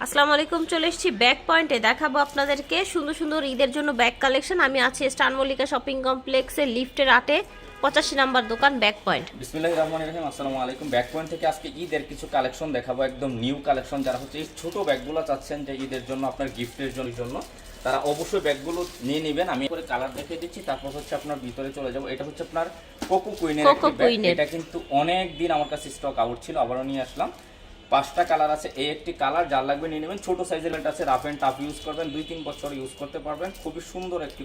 আসসালামু আলাইকুম, চলে এসেছি ব্যাগ পয়েন্টে। দেখাবো আপনাদেরকে সুন্দর সুন্দর ঈদের জন্য ব্যাগ কালেকশন। আমি আছি স্টান মল্লিকা শপিং কমপ্লেক্সের লিফটের 85 নাম্বার দোকান ব্যাগ পয়েন্ট। বিসমিল্লাহির রহমানির রহিম। আসসালামু আলাইকুম। ব্যাক পয়েন্ট থেকে আজকে ঈদের কিছু কালেকশন দেখাবো, একদম নিউ কালেকশন। যারা হচ্ছে এই ছোট ব্যাগগুলো চাচ্ছেন যে ঈদের জন্য আপনার গিফটের জন্য তারা অবশ্যই ব্যাগগুলো নিয়ে নেবেন। আমি করে কালার দেখিয়ে দিচ্ছি, তারপর হচ্ছে আপনার ভিতরে চলে যাব। এটা হচ্ছে আপনার কোকো কুইনের একটি ব্যাগ। এটা কিন্তু অনেক দিন আমার কাছে স্টক আউট ছিল, আবারও নিয়ে আসলাম। 5টা কালার আছে, এই একটি কালার যার লাগবে নিয়ে নেবেন। ছোট সাইজের বেল্ট আছে, রাফ এন্ড টাফ ইউজ করবেন, 2-3 বছর ইউজ করতে পারবেন। খুবই সুন্দর একটি।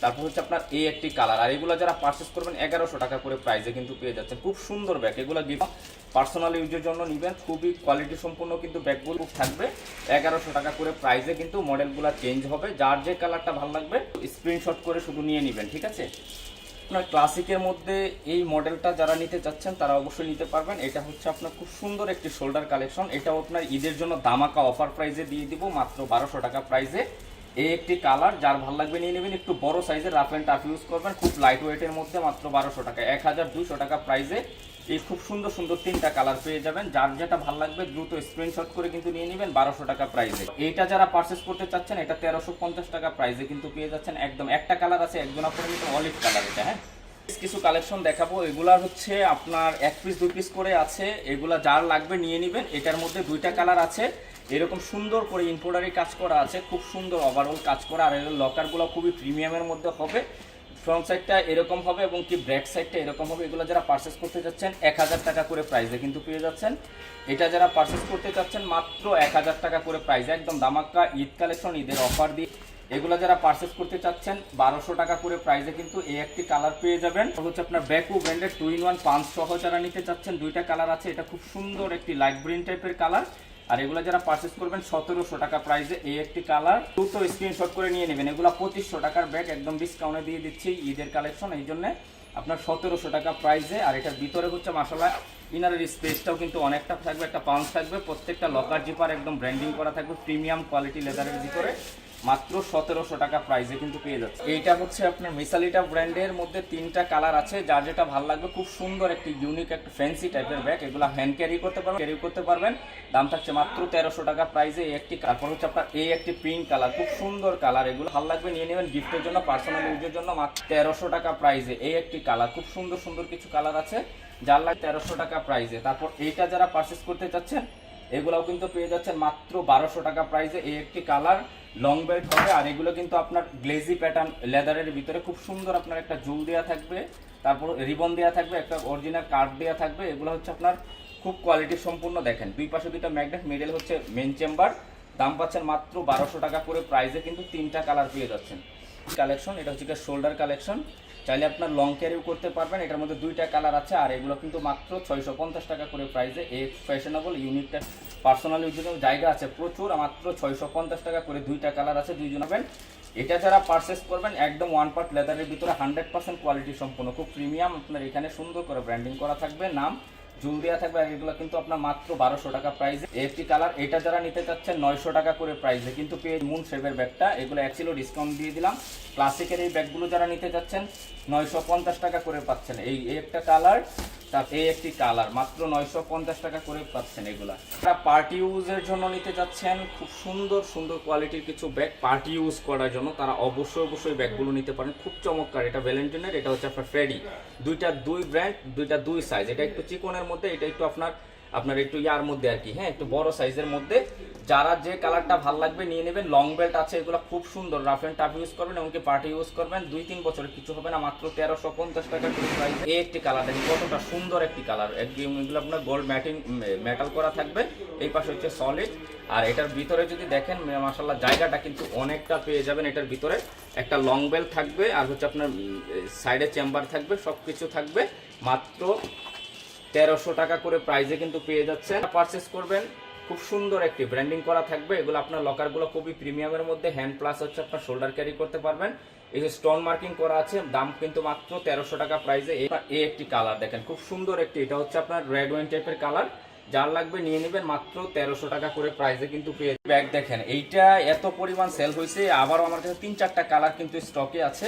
তারপর হচ্ছে আপনার এই একটি কালার। আর এগুলো যারা পারচেস করবেন 1100 টাকা করে প্রাইসে কিন্তু পেয়ে যাচ্ছেন। খুব সুন্দর ব্যাগ, এগুলো গিফট পার্সোনাল ইউজের জন্য নেবেন। খুবই কোয়ালিটি সম্পন্ন কিন্তু ব্যাগগুলো থাকবে। 1100 টাকা করে প্রাইসে কিন্তু মডেলগুলো চেঞ্জ হবে। যার যে কালারটা ভালো লাগবে স্ক্রিনশট করে শুধু নিয়ে নেবেন, ঠিক আছে? আপনার ক্লাসিকের মধ্যে এই মডেলটা যারা নিতে চাচ্ছেন তারা অবশ্যই নিতে পারবেন। এটা হচ্ছে আপনার খুব সুন্দর একটি শোল্ডার কালেকশন। এটাও আপনার ঈদের জন্য দামাকা অফার প্রাইসে দিয়ে দিব, মাত্র 1200 টাকা প্রাইসে। এই একটি কালার যার ভালো লাগবে নিয়ে নেবেন। একটু বড় সাইজের রাফ অ্যান্ড টাফ ইউজ করবেন, খুব লাইট ওয়েটের মধ্যে, মাত্র 1200 টাকা। 1200 টাকা প্রাইসে এই খুব সুন্দর সুন্দর 3টা কালার পেয়ে যাবেন। যার যেটা ভালো লাগবে দ্রুত স্ক্রিনশট করে কিন্তু নিয়ে নেবেন 1200 টাকা প্রাইসে। এইটা যারা পারচেস করতে চাচ্ছেন এটা 1350 টাকা প্রাইসে কিন্তু পেয়ে যাচ্ছেন। একদম একটা কালার আছে, একজনা করে নিতে, অলিভ কালার এটা। হ্যাঁ, কিছু কালেকশন দেখাবো। এগুলা হচ্ছে আপনার 1 পিস 2 পিস করে আছে, এগুলা যার লাগবে নিয়ে নেবেন। এটার মধ্যে 2টা কালার আছে, এরকম সুন্দর করে এমব্রয়ডারি কাজ করা আছে, খুব সুন্দর ওভারঅল কাজ করা। আর এর লকারগুলো খুবই প্রিমিয়ামের মধ্যে হবে। ফ্রন্ট সাইডটা এরকম হবে এবং কি ব্যাক সাইডটা এরকম হবে। এগুলো যারা পারচেস করতে যাচ্ছেন 1000 টাকা করে প্রাইসে কিন্তু পেয়ে যাচ্ছেন। এটা যারা পারচেস করতে চাচ্ছেন মাত্র 1000 টাকা করে প্রাইসে, একদম দামাক্কা ঈদ কালেকশন, ঈদের অফার দিয়ে। এগুলো যারা পারচেস করতে চাচ্ছেন 1200 টাকা করে প্রাইসে কিন্তু এই একটি কালার পেয়ে যাবেন। হচ্ছে আপনার ব্যাকু ব্র্যান্ডের 2-in-1 পাঁচ সহ যারা নিতে চাচ্ছেন 2টা কালার আছে। এটা খুব সুন্দর একটি লাইট গ্রিন টাইপের কালার। আর এগুলো যারা পারচেস করবেন 1700 টাকা প্রাইসে এই একটি কালার। দ্রুত স্ক্রিনশট করে নিয়ে নেবেন। এগুলো 2500 টাকার ব্যাগ, একদম ডিসকাউন্টে দিয়ে দিচ্ছি ঈদের কালেকশন, এই জন্য আপনার 1700 টাকা প্রাইসে। আর এটার ভিতরে হচ্ছে মাশাআল্লাহ ইনারের স্পেসটাও কিন্তু অনেকটা থাকবে, একটা পাউন্স থাকবে, প্রত্যেকটা লকার জিপার একদম ব্র্যান্ডিং করা থাকবে, প্রিমিয়াম কোয়ালিটি লেদারের ভিতরে, মাত্র 1700 টাকা প্রাইসে কিন্তু পেয়ে যাচ্ছে। এইটা হচ্ছে আপনার মিসালিটা ব্র্যান্ডের মধ্যে 3টা কালার আছে, যার যেটা ভালো লাগবে। খুব সুন্দর একটি ইউনিক একটা ফ্যান্সি টাইপের ব্যাগ, এগুলো হ্যান্ড ক্যারি করতে পারবেন। দাম থাকছে মাত্র 1300 টাকা প্রাইসে এই একটি। তারপর হচ্ছে আপনার এই একটি পিঙ্ক কালার, খুব সুন্দর কালার, এগুলো ভালো লাগবে নিয়ে নেবেন গিফটের জন্য, পার্সোনাল ইউজের জন্য, মাত্র 1300 টাকা প্রাইসে এই একটি কালার। খুব সুন্দর সুন্দর কিছু কালার আছে, যার লাগে 1300 টাকা প্রাইসে। তারপর এইটা যারা পারচেস করতে চাচ্ছেন এগুলাও কিন্তু পেয়ে যাচ্ছেন মাত্র 1200 টাকা প্রাইসে এই একটি কালার। লং বেল্ট হবে, আর এগুলো কিন্তু আপনার গ্লেজি প্যাটার্ন লেদারের ভিতরে, খুব সুন্দর আপনার একটা জুল দেওয়া থাকবে, তারপর রিবন দেওয়া থাকবে, একটা অরিজিনাল কার্ড দেওয়া থাকবে। এগুলো হচ্ছে আপনার খুব কোয়ালিটি সম্পূর্ণ। দেখেন দুই পাশে 2টা ম্যাগনেট, মিডল হচ্ছে মেন চেম্বার। দাম পাচ্ছেন মাত্র 1200 টাকা করে প্রাইসে কিন্তু 3টা কালার পেয়ে যাচ্ছেন। কালেকশন এটা হচ্ছে শোল্ডার কালেকশন, চাইলে আপনার লং ক্যারিও করতে পারবেন। এটার মধ্যে 2টা কালার আছে, আর এগুলো কিন্তু মাত্র 650 টাকা করে প্রাইসে। এই ফ্যাশনেবল ইউনিকটা পার্সোনাল ইউজের জায়গা আছে প্রচুর, মাত্র 650 টাকা করে। 2টা কালার আছে, 2জন হবেন। এটা যারা পারচেস করবেন একদম 1 পার্ট লেদারের ভিতরে 100% কোয়ালিটি সম্পূর্ণ, খুব প্রিমিয়াম। আপনার এখানে সুন্দর করে ব্র্যান্ডিং করা থাকবে, নাম জুল দেওয়া থাকবে। আর এগুলো কিন্তু আপনার মাত্র 1200 টাকা প্রাইসে একটি কালার। এটা যারা নিতে চাচ্ছেন 900 টাকা করে প্রাইসে কিন্তু পেয়ে মুন শেপের ব্যাগটা, এগুলো অ্যাকচুয়ালি ডিসকাউন্ট দিয়ে দিলাম। ক্লাসিকের এই ব্যাগগুলো যারা নিতে চাচ্ছেন 950 টাকা করে পাচ্ছেন। এই একটা কালার, তার এই একটি কালার, মাত্র 950 টাকা করে পাচ্ছেন। এগুলা যারা পার্টি ইউজের জন্য নিতে চাচ্ছেন, খুব সুন্দর সুন্দর কোয়ালিটির কিছু ব্যাগ পার্টি ইউজ করার জন্য, তারা অবশ্যই ব্যাগগুলো নিতে পারেন। খুব চমৎকার। এটা ভ্যালেন্টিনের, এটা হচ্ছে আপনার ফ্রেডি। দুই ব্র্যান্ড, 2 সাইজ। এটা একটু চিকনের মধ্যে, এটা একটু আপনার একটু ইয়ার মধ্যে আর কি। হ্যাঁ, একটু বড় সাইজের মধ্যে। যারা যে কালারটা ভালো লাগবে নিয়ে নেবেন। লং বেল্ট আছে, এগুলো খুব সুন্দর, রাফ এন্ড টাফ ইউজ করবেন, এমনকি পার্টি ইউজ করবেন। 2-3 বছরের কিছু হবে না, মাত্র 1350 টাকা করে প্রাইস। এই একটি কালার দেখেন কতটা সুন্দর একটি কালার, একদম এগুলো আপনার গোল্ড মেটাল করা থাকবে। এই পাশে হচ্ছে সলিড। আর এটার ভিতরে যদি দেখেন মাশাআল্লাহ জায়গাটা কিন্তু অনেকটা পেয়ে যাবেন। এটার ভিতরে একটা লং বেল্ট থাকবে, আর হচ্ছে আপনার সাইডে চেম্বার থাকবে, সবকিছু থাকবে। মাত্র 1300 টাকা করে প্রাইসে কিন্তু পেয়ে যাচ্ছেন। পারচেস করবেন, খুব সুন্দর একটি ব্র্যান্ডিং করা থাকবে। এগুলো আপনার লকারগুলো খুবই প্রিমিয়ামের মধ্যে, হ্যান্ড প্লাস হচ্ছে আপনার শোল্ডার ক্যারি করতে পারবেন। এই যে স্টোন মার্কিং করা আছে, দাম কিন্তু মাত্র 1300 টাকা প্রাইসে। এই একটি কালার দেখেন খুব সুন্দর একটি, এটা হচ্ছে আপনার রেড ওয়াইন টাইপের কালার। যার লাগবে নিয়ে নেবেন, মাত্র 1300 টাকা করে প্রাইসে কিন্তু পেয়ে। ব্যাগ দেখেন এইটা এত পরিমাণ সেল হয়েছে, আবারও আমার কাছে 3-4টা কালার কিন্তু স্টকে আছে।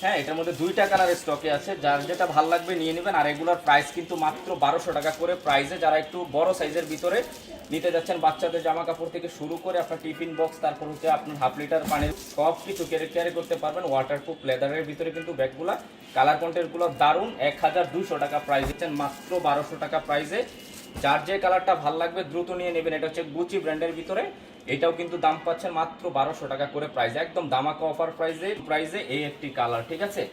হ্যাঁ, এটার মধ্যে 2টা কালার স্টকে আছে, যার যেটা ভালো লাগবে নিয়ে নেবেন। আর এগুলোর প্রাইস কিন্তু মাত্র 1200 টাকা করে প্রাইসে। যারা একটু বড় সাইজের ভিতরে নিতে যাচ্ছেন বাচ্চাদের জামা কাপড় থেকে শুরু করে আপনার টিফিন বক্স, তারপর হচ্ছে আপনার হাফ লিটার পানির সব কিছু ক্যারি করতে পারবেন। ওয়াটারপ্রুফ লেদারের ভিতরে কিন্তু ব্যাগগুলা, কালার কন্টেন্টগুলো দারুণ। 1200 টাকা প্রাইস দিচ্ছেন, মাত্র 1200 টাকা প্রাইসে। যার যে কালারটা ভালো লাগবে দ্রুত নিয়ে নেবেন। এটা হচ্ছে গুচি ব্র্যান্ডের ভিতরে, এটাও কিন্তু দাম পাচ্ছেন মাত্র 1200 টাকা করে প্রাইস, একদম দামাকা অফার প্রাইসে এই একটি কালার, ঠিক আছে।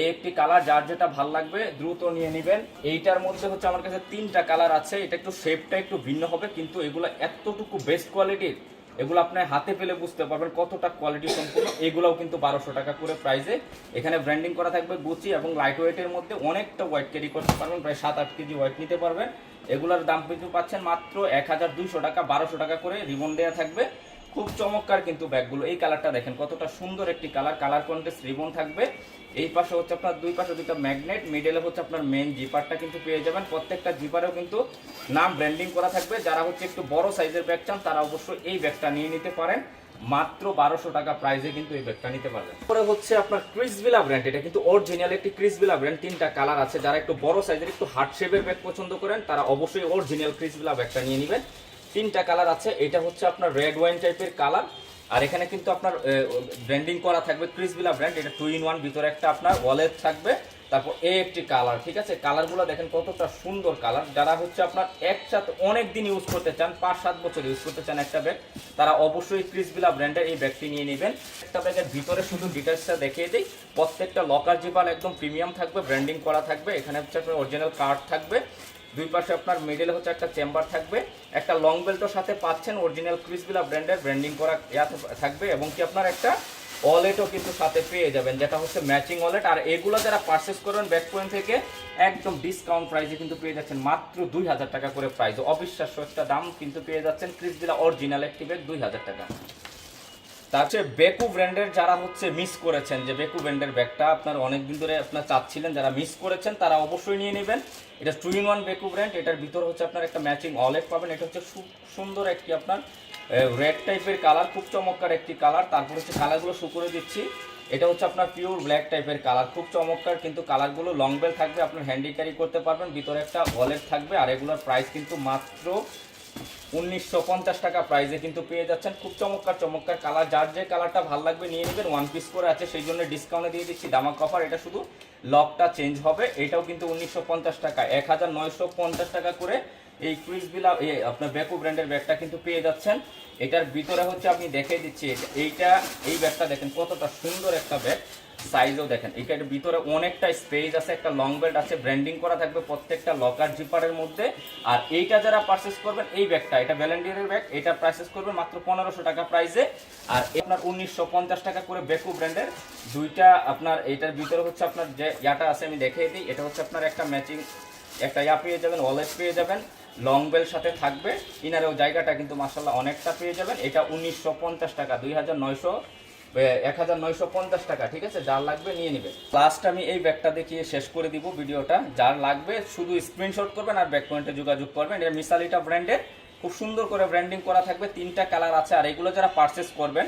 এই একটি কালার যার যেটা ভাল লাগবে দ্রুত নিয়ে নেবেন। এইটার মধ্যে হচ্ছে আমার কাছে 3টা কালার আছে। এটা একটু শেপটা একটু ভিন্ন হবে, কিন্তু এগুলো এতটুকু বেস্ট কোয়ালিটির, এগুলো আপনি হাতে পেলে বুঝতে পারবেন কতটা কোয়ালিটি সম্পূর্ণ। এগুলোও কিন্তু 1200 টাকা করে প্রাইসে। এখানে ব্র্যান্ডিং করা থাকবে গুচি, এবং লাইট ওয়েটের মধ্যে অনেকটা ওয়েট ক্যারি করতে পারবেন, প্রায় 7-8 কেজি ওয়েট নিতে পারবেন। এগুলোর দাম কিন্তু পাচ্ছেন মাত্র 1200 টাকা, 1200 টাকা করে রিবন দেওয়া থাকবে। খুব চমৎকার কিন্তু ব্যাগগুলো। এই কালারটা দেখেন কতটা সুন্দর একটি কালার, কালার কন্ট্রাস্ট রিবন থাকবে। এই পাশে হচ্ছে আপনার দুই পাশে দুটো ম্যাগনেট, মিডলে হচ্ছে আপনার মেন জিপারটা কিন্তু পেয়ে যাবেন। প্রত্যেকটা জিপারেও কিন্তু নাম ব্র্যান্ডিং করা থাকবে। যারা হচ্ছে একটু বড় সাইজের ব্যাগ চান তারা অবশ্যই এই ব্যাগটা নিয়ে নিতে পারেন, মাত্র 1200 টাকা প্রাইসে কিন্তু এই ব্যাগটা নিতে পারবেন। পরে হচ্ছে আপনার ক্রিসভিলা ব্র্যান্ড, এটা কিন্তু অরিজিনাল একটি ক্রিসভিলা ব্র্যান্ড। 3টা কালার আছে। যারা একটু বড় সাইজের একটু হার্ট শেপের ব্যাগ পছন্দ করেন তারা অবশ্যই অরিজিনাল ক্রিসভিলা ব্যাগটা নিয়ে নেবেন। 3টা কালার আছে। এটা হচ্ছে আপনার রেড ওয়াইন টাইপের কালার, আর এখানে কিন্তু আপনার ব্র্যান্ডিং করা থাকবে ক্রিসভিলা ব্র্যান্ড। এটা 2-in-1, ভিতরে একটা আপনার ওয়ালেট থাকবে, তারপর এই একটি কালার, ঠিক আছে। কালারগুলো দেখেন কতটা সুন্দর কালার। যারা হচ্ছে আপনার একসাথে অনেক দিন ইউজ করতে চান, 5-7 বছর ইউজ করতে চান একটা ব্যাগ, তারা অবশ্যই ক্রিসভিলা ব্র্যান্ডের এই ব্যাগটি নিয়ে নেবেন। একটা ব্যাগের ভিতরে শুধু ডিটেলসটা দেখিয়ে দিই। প্রত্যেকটা লকার জিপার একদম প্রিমিয়াম থাকবে, ব্র্যান্ডিং করা থাকবে। এখানে হচ্ছে আপনার অরিজিনাল কার্ড থাকবে। দুই পাশে আপনার মিডলে হচ্ছে একটা চেম্বার থাকবে, একটা লং বেল্টের সাথে পাচ্ছেন অরিজিনাল ক্রিসভিলা ব্র্যান্ডের ব্র্যান্ডিং করা থাকবে, এবং কি আপনার একটা ওয়ালেটও কিন্তু সাথে পেয়ে যাবেন, যেটা হচ্ছে ম্যাচিং ওয়ালেট। আর এগুলো যারা পারচেস করবেন ব্যাক পয়েন্ট থেকে একদম ডিসকাউন্ট প্রাইসে কিন্তু পেয়ে যাচ্ছেন মাত্র 2000 টাকা করে প্রাইস। অবিশ্বাস্য একটা দাম কিন্তু পেয়ে যাচ্ছেন ক্রিসভিলা অরিজিনাল একটি ব্যাগ 2000 টাকা। তারপরে বেকু ব্র্যান্ডের যারা হচ্ছে মিস করেছেন, যে বেকু ব্র্যান্ডের ব্যাগটা আপনার অনেকদিন ধরে আপনার চাচ্ছিলেন, যারা মিস করেছেন তারা অবশ্যই নিয়ে নেবেন। এটা 2-in-1 বেকু ব্র্যান্ড। এটার ভিতর হচ্ছে আপনার একটা ম্যাচিং ওয়ালেট পাবেন। এটা হচ্ছে সুন্দর একটি আপনার রেড টাইপের কালার, খুব চমৎকার একটি কালার। তারপর হচ্ছে কালারগুলো শো করে দিচ্ছি। এটা হচ্ছে আপনার পিওর ব্ল্যাক টাইপের কালার, খুব চমৎকার কিন্তু কালারগুলো। লং বেল থাকবে, আপনার হ্যান্ডি ক্যারি করতে পারবেন, ভিতরে একটা ওয়ালেট থাকবে। আর এগুলোর প্রাইস কিন্তু মাত্র 1950 টাকা প্রাইসে কিন্তু পেয়ে যাচ্ছেন। খুব চমৎকার কালার। যার যে কালারটা ভালো লাগবে নিয়ে নেবেন। 1 পিস করে আছে, সেই জন্য ডিসকাউন্টে দিয়ে দিচ্ছি দামাক অফার। এটা শুধু লকটা চেঞ্জ হবে। এটাও কিন্তু 1950 টাকা, 1950 টাকা করে এই ক্রিসভিলা আপনার বেকু ব্র্যান্ডের ব্যাগটা কিন্তু পেয়ে যাচ্ছেন। এটার ভিতরে হচ্ছে আপনি দেখিয়ে দিচ্ছি, এই ব্যাগটা দেখেন কতটা সুন্দর একটা ব্যাগ। সাইজও দেখেন, এটার ভিতরে অনেকটা স্পেস আছে, একটা লং বেল্ট আছে, ব্র্যান্ডিং করা থাকবে প্রত্যেকটা লকার জিপারের মধ্যে। আর এইটা যারা পারচেস করবেন এই ব্যাগটা, এটা ভ্যালেন্টিয়ারের ব্যাগ, এটা পারচেস করবেন মাত্র 1500 টাকা প্রাইসে। আর আপনার 1950 টাকা করে বেকু ব্র্যান্ডের দুইটা আপনার। এইটার ভিতরে হচ্ছে আপনার যে ইয়াটা আছে আমি দেখিয়ে দিই। এটা হচ্ছে আপনার একটা ম্যাচিং একটা ইয়া পেয়ে যাবেন, ওয়ালেট পেয়ে যাবেন, লং বেল সাথে থাকবে। ইনারেও জায়গাটা কিন্তু মাশাআল্লাহ অনেকটা পেয়ে যাবেন। এটা 1950 টাকা, 1950 টাকা, ঠিক আছে। যার লাগবে নিয়ে নেবে। লাস্ট আমি এই ব্যাগটা দেখিয়ে শেষ করে দিব ভিডিওটা। যার লাগবে শুধু স্ক্রিনশট করবেন আর ব্যাক পয়েন্টে যোগাযোগ করবেন। এটা মিসালিটা ব্র্যান্ডের, খুব সুন্দর করে ব্র্যান্ডিং করা থাকবে। 3টা কালার আছে। আর এগুলো যারা পারচেস করবেন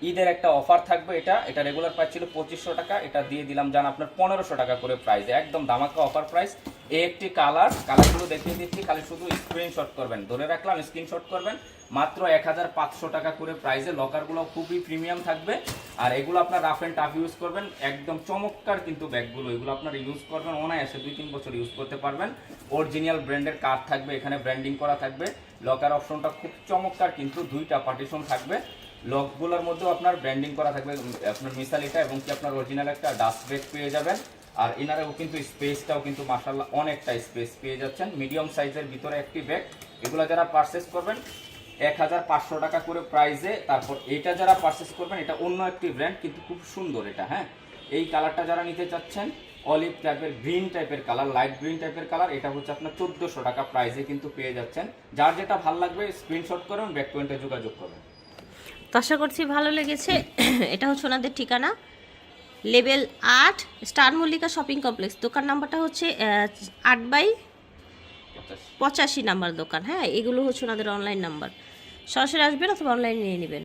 ঈদের একটা অফার থাকবে। এটা রেগুলার প্রাইস ছিল 2500 টাকা, এটা দিয়ে দিলাম জান আপনার 1500 টাকা করে প্রাইস, একদম দামাকা অফার প্রাইস। এই একটি কালারগুলো দেখিয়ে দিচ্ছি, খালি শুধু স্ক্রিনশট করবেন, ধরে রাখলাম স্ক্রিনশট করবেন। মাত্র 1500 টাকা করে প্রাইসে। লকারগুলো খুবই প্রিমিয়াম থাকবে। আর এগুলো আপনার রাফ অ্যান্ড টাফ ইউজ করবেন, একদম চমৎকার কিন্তু ব্যাগগুলো। এগুলো আপনার ইউজ করবেন অনায়াসে 2-3 বছর ইউজ করতে পারবেন। অরিজিনাল ব্র্যান্ডের কার্ড থাকবে, এখানে ব্র্যান্ডিং করা থাকবে। লকার অপশনটা খুব চমৎকার কিন্তু, 2টা পার্টিশন থাকবে। লকগুলোর মধ্যেও আপনার ব্র্যান্ডিং করা থাকবে আপনার মিসালিটা, এবং কি আপনার অরিজিনাল একটা ডাস্ট ব্যাগ পেয়ে যাবেন। আর এনারেও কিন্তু স্পেসটাও কিন্তু মাশাআল্লাহ অনেকটা স্পেস পেয়ে যাচ্ছেন। মিডিয়াম সাইজের ভিতরে একটি ব্যাগ। এগুলো যারা পারচেস করবেন 1500 টাকা করে প্রাইসে। তারপর এটা যারা পারচেস করবেন, এটা অন্য একটি ব্র্যান্ড কিন্তু খুব সুন্দর এটা, হ্যাঁ। এই কালারটা যারা নিতে চাচ্ছেন, অলিভ টাইপের গ্রিন টাইপের কালার, লাইট গ্রিন টাইপের কালার, এটা হচ্ছে আপনার 1400 টাকা প্রাইসে কিন্তু পেয়ে যাচ্ছেন। যার যেটা ভালো লাগবে স্ক্রিনশট করুন, ব্যাক পয়েন্টে যোগাযোগ করুন। তো আশা করছি ভালো লেগেছে। এটা হচ্ছে ওনাদের ঠিকানা, level 8, star Mallika shopping complex. দোকান নাম্বারটা হচ্ছে 8/85 নাম্বার দোকান, হ্যাঁ। এগুলো হচ্ছে ওনাদের অনলাইন নাম্বার। সরাসরি আসবেন অথবা অনলাইনে নিয়ে নেবেন।